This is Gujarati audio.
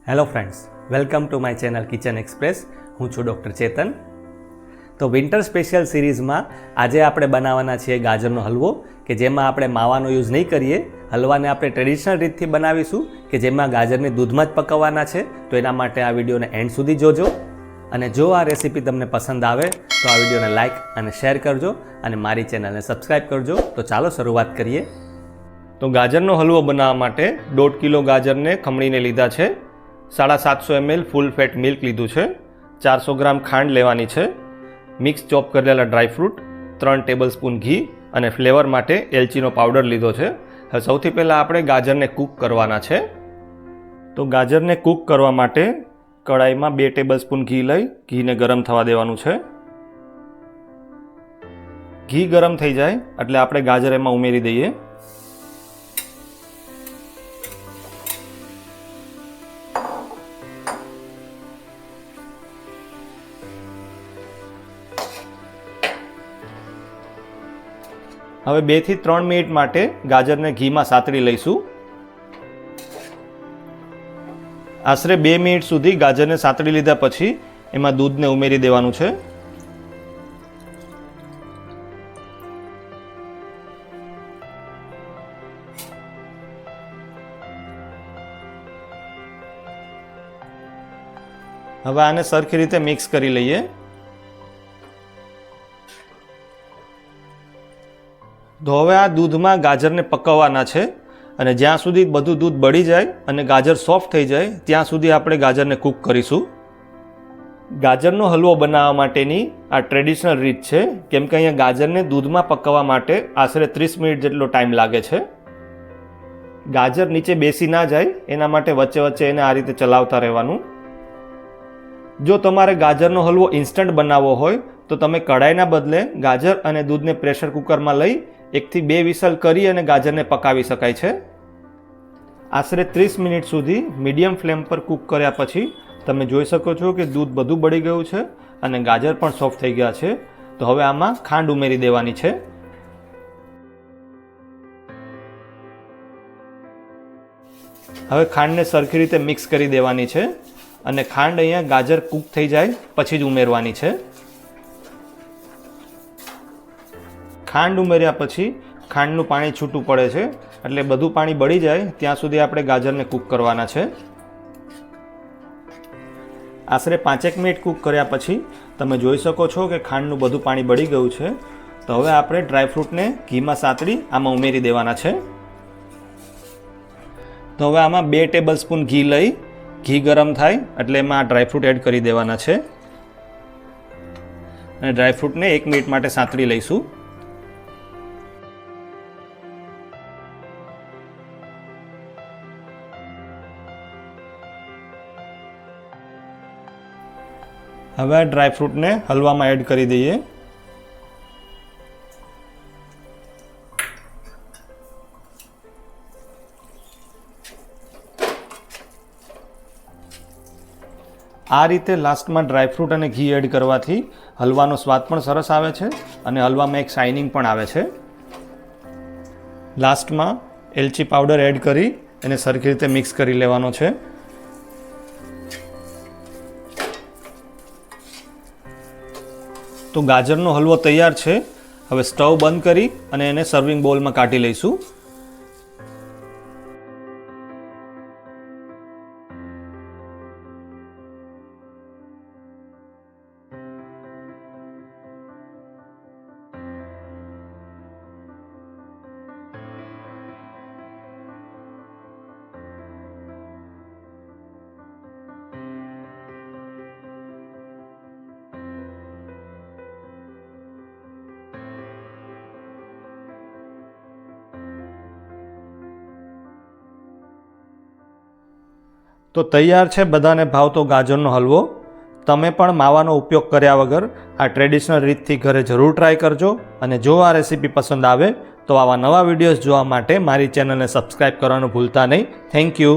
Hello friends, welcome to my channel kitchen express. હું છું ડૉક્ટર ચેતન. તો વિન્ટર સ્પેશિયલ સિરીઝમાં આજે આપણે બનાવવાના છીએ ગાજરનો હલવો, કે જેમાં આપણે માવાનો યુઝ નહીં કરીએ. હલવાને આપણે ટ્રેડિશનલ રીતથી બનાવીશું, કે જેમાં ગાજરને દૂધમાં જ પકવવાના છે. તો એના માટે આ વિડીયોને એન્ડ સુધી જોજો. અને જો આ રેસીપી તમને પસંદ આવે તો આ વિડીયોને લાઇક અને શેર કરજો અને મારી ચેનલને સબસ્ક્રાઈબ કરજો. તો ચાલો શરૂઆત કરીએ. તો ગાજરનો હલવો બનાવવા માટે 1.5 કિલો ગાજરને ખમણીને લીધા છે. 750 ml ફૂલ ફેટ મિલ્ક લીધું છે. 400 ગ્રામ ખાંડ લેવાની છે. મિક્સ ચોપ કરેલા ડ્રાયફ્રૂટ, 3 ટેબલસ્પૂન ઘી અને ફ્લેવર માટે એલચીનો પાવડર લીધો છે. હવે સૌથી પહેલાં આપણે ગાજરને કૂક કરવાના છે. તો ગાજરને કૂક કરવા માટે કડાઈમાં 2 ટેબલસ્પૂન ઘી લઈ ઘીને ગરમ થવા દેવાનું છે. ઘી ગરમ થઈ જાય એટલે આપણે ગાજર એમાં ઉમેરી દઈએ. હવે 2 થી 3 મિનિટ માટે ગાજરને ઘીમાં સાતળી લઈશું. આશરે 2 મિનિટ સુધી ગાજરને સાતળી લીધા પછી એમાં દૂધને ઉમેરી દેવાનું છે. હવે આને સરખી રીતે મિક્સ કરી લઈએ. તો હવે આ દૂધમાં ગાજરને પકવવાના છે અને જ્યાં સુધી બધું દૂધ બળી જાય અને ગાજર સોફ્ટ થઈ જાય ત્યાં સુધી આપણે ગાજરને કૂક કરીશું. ગાજરનો હલવો બનાવવા માટેની આ ટ્રેડિશનલ રીત છે, કેમ કે અહીંયા ગાજરને દૂધમાં પકવવા માટે આશરે 30 મિનિટ જેટલો ટાઈમ લાગે છે. ગાજર નીચે બેસી ના જાય એના માટે વચ્ચે વચ્ચે એને આ રીતે ચલાવતા રહેવાનું. જો તમારે ગાજરનો હલવો ઇન્સ્ટન્ટ બનાવવો હોય તો તમે કઢાઈના બદલે ગાજર અને દૂધને પ્રેશર કુકરમાં લઈ 1 થી 2 વિસલ કરી અને ગાજરને પકાવી શકાય છે. આશરે 30 મિનિટ સુધી મીડિયમ ફ્લેમ પર કૂક કર્યા પછી તમે જોઈ શકો છો કે દૂધ બધું બળી ગયું છે અને ગાજર પણ સોફ્ટ થઈ ગયા છે. તો હવે આમાં ખાંડ ઉમેરી દેવાની છે. હવે ખાંડને સરખી રીતે મિક્સ કરી દેવાની છે અને ખાંડ અહીંયા ગાજર કૂક થઈ જાય પછી જ ઉમેરવાની છે. ખાંડ ઉમેર્યા પછી ખાંડનું પાણી છૂટું પડે છે, એટલે બધું પાણી બળી જાય ત્યાં સુધી આપણે ગાજરને કૂક કરવાના છે. આશરે 5 મિનિટ કૂક કર્યા પછી તમે જોઈ શકો છો કે ખાંડનું બધું પાણી બળી ગયું છે. તો હવે આપણે ડ્રાયફ્રૂટને ઘીમાં સાતળી આમાં ઉમેરી દેવાના છે. તો હવે આમાં 2 ટેબલસ્પૂન ઘી લઈ ઘી ગરમ થાય એટલે એમાં આ ડ્રાયફ્રૂટ એડ કરી દેવાના છે અને ડ્રાયફ્રૂટને 1 મિનિટ માટે સાતળી લઈશું. હવે આ ડ્રાયફ્રૂટને હલવામાં એડ કરી દઈએ. આ રીતે લાસ્ટમાં ડ્રાયફ્રૂટ અને ઘી એડ કરવાથી હલવાનો સ્વાદ પણ સરસ આવે છે અને હલવામાં એક શાઇનિંગ પણ આવે છે. લાસ્ટમાં એલચી પાવડર એડ કરી એને સરખી રીતે મિક્સ કરી લેવાનો છે. તો ગાજરનો હલવો તૈયાર છે. હવે સ્ટવ બંધ કરી અને એને સર્વિંગ બોલમાં કાઢી લઈશું. તો તૈયાર છે બધાને ભાવતો ગાજરનો હલવો. તમે પણ માવાનો ઉપયોગ કર્યા વગર આ ટ્રેડિશનલ રીતથી ઘરે જરૂર ટ્રાય કરજો. અને જો આ રેસીપી પસંદ આવે તો આવા નવા વિડીયોઝ જોવા માટે મારી ચેનલને સબસ્ક્રાઈબ કરવાનું ભૂલતા નહીં. Thank you.